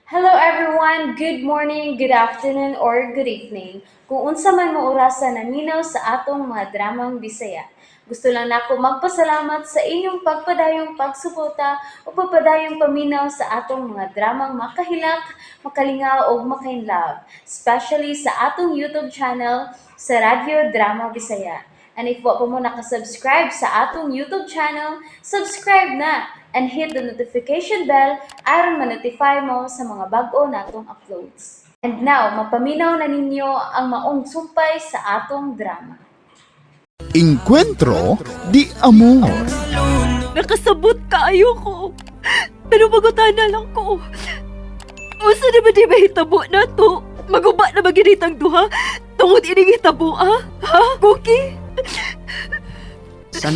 Hello everyone, good morning, good afternoon, or good evening. Kung unsa man mo orasan naminaw sa atong mga dramang Bisaya. Gusto lang nako magpasalamat sa inyong pagpadayong pagsuporta o pagpadayong paminaw sa atong mga dramang makahilak, makalingaw o makainlove, especially sa atong YouTube channel sa Radyo Drama Bisaya. And if wa pa mo nakasubscribe sa atong YouTube channel, subscribe na and hit the notification bell aron ma-notify mo sa mga bag-o natong uploads. And now, mapaminaw na ninyo ang maong sumpay sa atong drama. Encuentro di Amor. Nakasabot kaayo ko. Pero magutan na lang ko. Usa na ba di mahitabo na to? Maguba na ba ginitang duha? Tungod ining hitabo, ah? Ha, Cookie? San,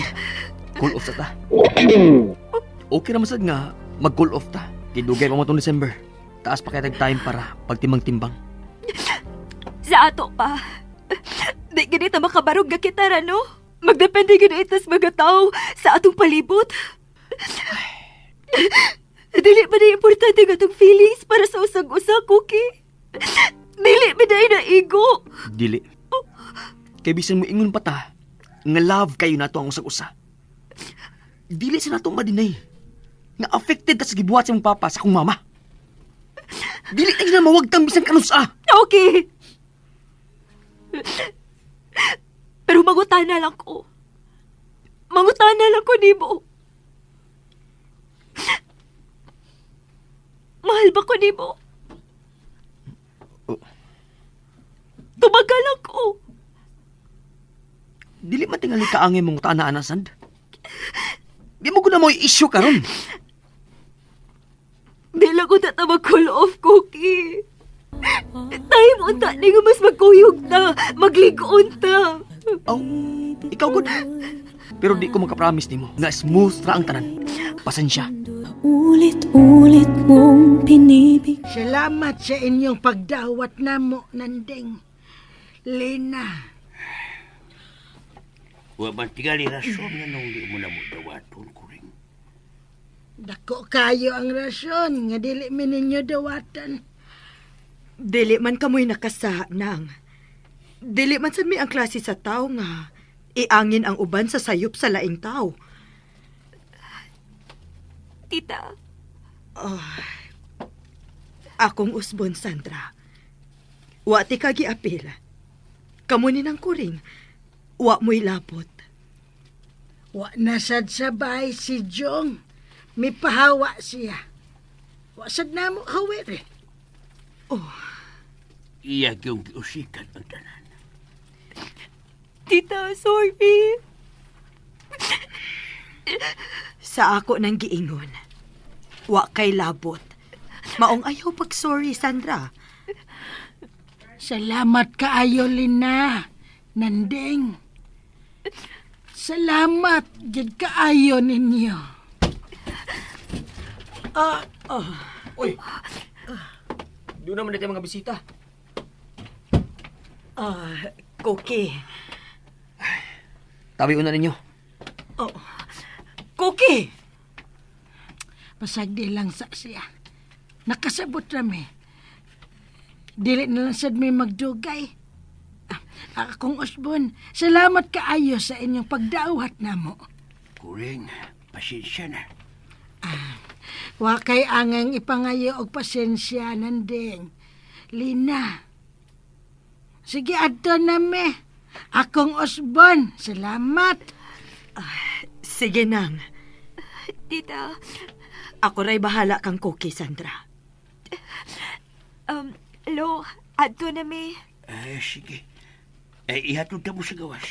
cool off ta. Okay naman sad nga, mag-cool off ta. Kidugay pa mo itong December. Taas pa kaya time para pagtimbang-timbang. Sa ato pa. Di ganita makabarog nga kita, no? Magdepende ganita sa mga tao sa atong palibot. Dili ba na importante nga itong feelings para sa usag-usa, Cookie? Dili ba na ego? Dili. Kay bisan mo ingon pa ta, nga love kayo na to ang usag-usa. Dili sa nato madinay. Nga affected ta sa gibuhat sa mong papa sa akong mama. Dili tayo na mawagtang bisan kanusa. Okay. Pero mangutan na lang ko. Mangutan na lang ko, Nimo. Mahal ba ko, Nimo? Oh. Tumagal ako. Dili man tingali kaangay mong tanaan na sand. Di mo ko na mo issue karon. Di lang ko tatawag cool off, Cookie. Time unta ni nga mas magkuyog ta. Magligoon ta. Oh, ikaw good. Pero di ko makapromise nimo nga smooth ra ang tanan. Pasensya. Ulit-ulit mong pinibig. Salamat sa inyong pagdawat namo, Nandeng. Lina. Wa man tingali rason nga nung di mo na mo dawaton ko rin. Dako kayo ang rason nga dili mi ninyo dawatan. Dili man kamoy nakasa nang. Dili man sad mi ang klase sa tao nga iangin ang uban sa sayop sa laing tao. Tita, Akong usbon, Sandra. Wa ti ka giapil. Kamo ni nang kuring. Wa mo'y lapot. Wa nasad sabay si Jong. May pahawa siya. Wa sad namo hawere. Iya yung giusikan ang tanan. Tita, sorry. Sa ako nang giingon. Wa kay labot. Maong ayaw pag sorry, Sandra. Salamat kaayo, Lina. Nandeng. Salamat gid kaayo ninyo. Uy. Doon naman natin mga bisita. Cookie. Tabi una ninyo. Cookie! Pasagdi lang sa siya. Nakasabot rami. Dili na lang sad may magdugay. Akong usbon, salamat kaayo sa inyong pagdawat namo. Kuring, pasensya na. Wa kay angang ipangayo og pasensya, Nandeng. Lina. Sige, adto na me. Akong usbon, salamat. Sige nang. Tita, Ako ray bahala kang Cookie, Sandra. Lo, adto na mi. Sige. Ihatod ka mo sa gawas.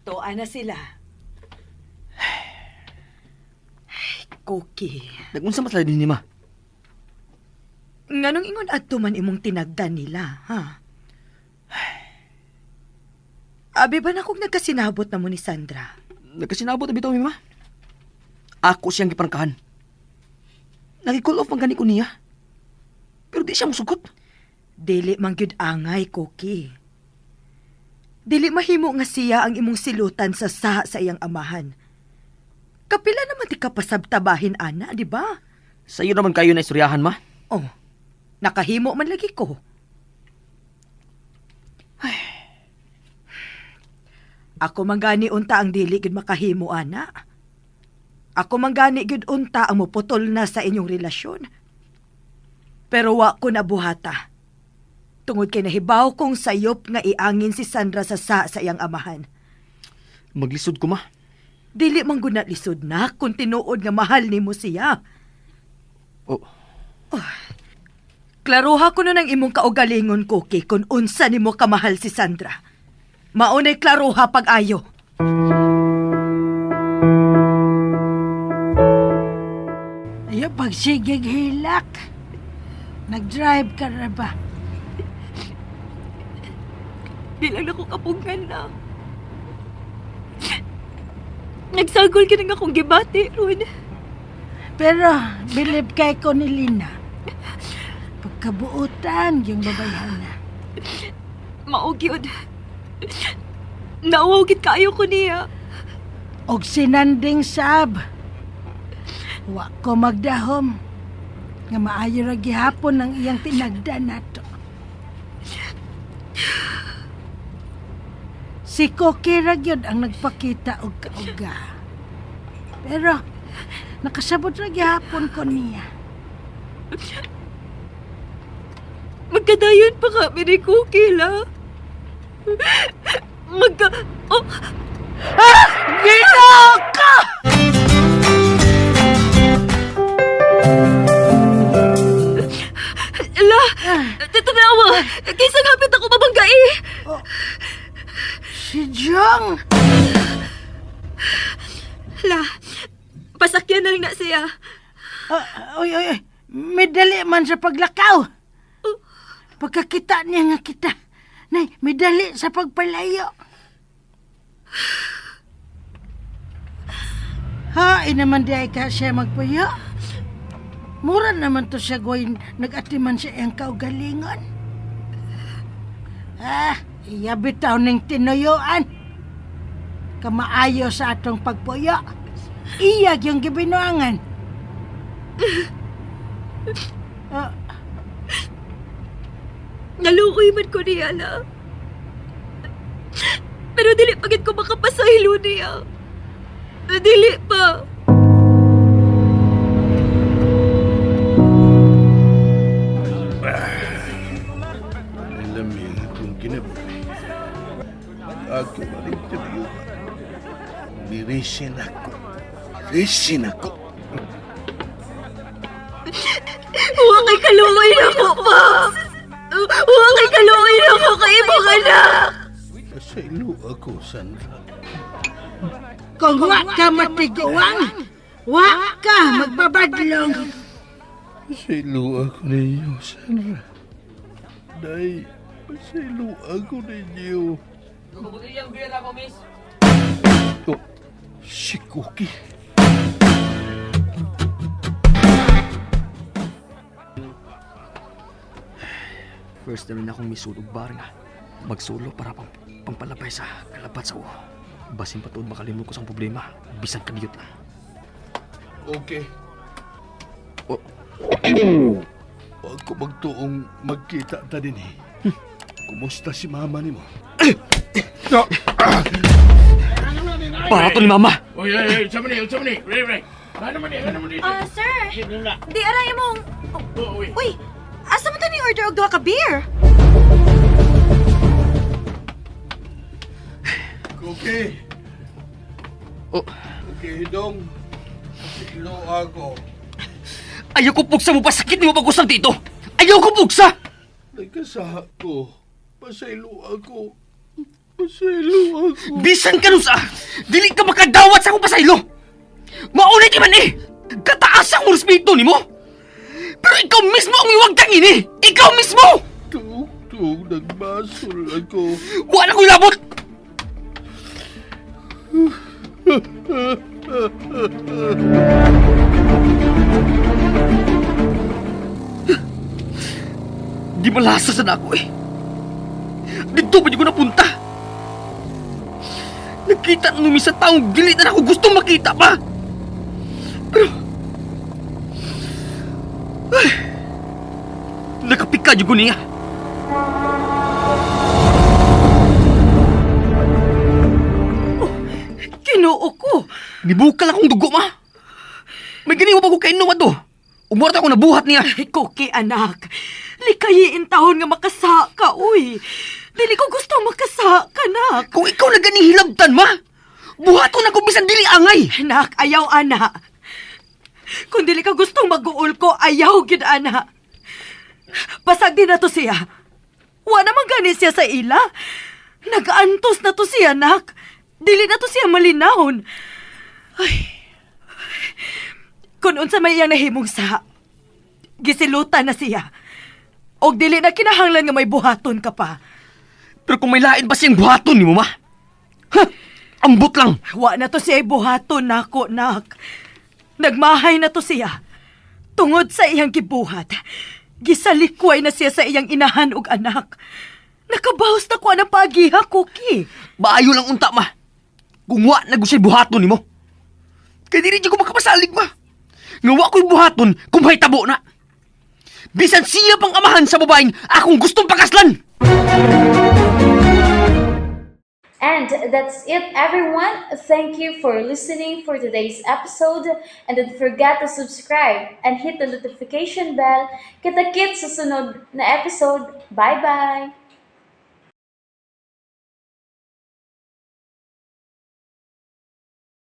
Tuwa na sila. Cookie. Nagunsa matala din ni ma. Nganong ingon adto man imong tinagdan nila, ha? Abi ba na kung nagkasinabot na mo ni Sandra? Nagkasinabot na bitaw mi ma. Ako siyang giprangkahan. Nagi-call off man gani ko niya. Pero di siya musugot. Dili man gyud angay, Cookie. Dili mahimo nga siya ang imong silutan sa saha sa iyang amahan. Kapila naman ti kapasabtabahin, ana, di ba? Sa'yo naman kayo na istoryahan, ma. Oh, nakahimo man lagi ko. Ay. Ako manggani unta ang dili gid makahimo, ana. Ako manggani gid unta ang muputol na sa inyong relasyon. Pero wa ko nabuhata. Tungod kay nahibaw kong sayop nga iangin si Sandra sa iyang amahan. Maglisod ko, ma. Dili man gud na lisod na kung tinuod nga mahal nimo siya. Oh, Klaruha ko na ng imong kaugalingon, Cookie, kung unsa nimo kamahal si Sandra. Maunay klaruha pag-ayo. Ayo, pagsigig hilak. Nag-drive ka na ba? Di lang ako kapungan na. Nagsagol ka na akong gibati, Ron. Pero, believe kay ko ni Lina. Pagkabuutan yung babayan na. Maog yun. Nauwagit kayo ko niya. Og sinanding sab. Wa ko magdahom. Nga maayo ra gihapon ang iyang tinagdan nato. Si Cookie ra gyud ang nagpakita og kauga. Pero nakasabot ra gihapon ko niya. Magkadayon pa kami ni Cookie, la. Oh, Ginaka! la! Titanawa! Kaysa ngapit ako mabanggai! Si Jong! La, pasakyan na lang na siya. Oy, oy, oy. Medali man sa paglakaw. Pagkakita niya nga kita. Nay, medali sa pagpalayo. Ha, naman di ay ka siya magpuyo. Mura naman to siya goy nag-atiman siya ang kaugalingon. Iya bitaw ning tinuyoan. Kamaayo sa atong pagpuyo. Iyag yung gibinuangan. Naluoy man ko niya, la. Pero dili pagit ko makapasahilo niya. Dili pa. Alam akong kinabuhi. Ako malinterview. Birisin ako. Birisin ako. Huwag kay kaluoy na ko pa. Huwag kay kaluoy na ko kay ibang anak. Pasaylo ako, Sandra. Kung wa ka matiguang, wa ka magbabadlong. Pasaylo ako ninyo, Sandra. Day, pasaylo ako ninyo. Oh, si Cookie. First na rin akong misulog bar nga. Magsulo para pangpalabay sa kalabat sa uho. Basin patuod makalimot ko sa problema. Bisan kadiyot na. Okay. Oh, Huwag ko magtuong magkita ta din eh. Kumusta si mama ni mo? para to ni mama! Oy, sama ni. Ray. Ano man ni? Sir, di aray mong... Uy, asa mo ni order og duha ka beer? Okay. Oh, Okay, dong. Pasaylo ako. ayaw ko pugsa mo pa sakit ni mo pag-usang dito! Ayaw ko pugsa! Nagkasaha ko. Pasaylo ako. Pasaylo ako. Bisan ka nun sa... Dili ka makadawat sa akong pasaylo! Maunay di man eh! Kataas ang respeto ni mo! Pero ikaw mismo ang iwagtang ini! Ikaw mismo! Tug, nagbasol ako. Wala ko ilabot! Di malasa sa ako eh. Dito ba di ko napunta? Nakita nung sa taong dili na ako gustong makita pa. Pero... Ay, nakapika dyan ko niya. Kinuo ko. Nibukal akong dugo, ma. May ganiwa pa ko kainom ato. Umorta ako nabuhat niya. Ay, Koki, anak. Likayiin taon nga makasa ka, uy. Dili ko gusto makasa ka, nak. Kung ikaw na gani hilabtan, ma. Buhaton ako bisan dili angay. Anak, ayaw, ana. Kung dili ka gustong mag-uol ko, ayaw, gid, ana. Pasag din na to siya. Wa naman gani siya sa ila. Nag-antos na to siya, nak. Dili na to siya malinahon. Ay. Kung unsa may iyang nahimong sa, gisilutan na siya. Og dili na kinahanglan nga may buhaton ka pa. Pero kung may lain pa siyang buhaton ni mo, ma. Ha! Ambot lang. Wa na to siya buhaton nako, nak. Nagmahay na to siya. Tungod sa iyang gibuhat. Gisalikway na siya sa iyang inahan ug anak. Nakabawas na ko ang pagiha, Cookie. Maayo lang unta, ma. Kung wa na gusay buhaton ni mo. Kaya dili ko makapasalig, ma. Nga wa ko'y buhaton kung may tabo na. Bisan siya pang amahan sa babaeng akong gustong pakaslan. And that's it, everyone. Thank you for listening for today's episode. And don't forget to subscribe and hit the notification bell. Kita-kits sa sunod na episode. Bye-bye!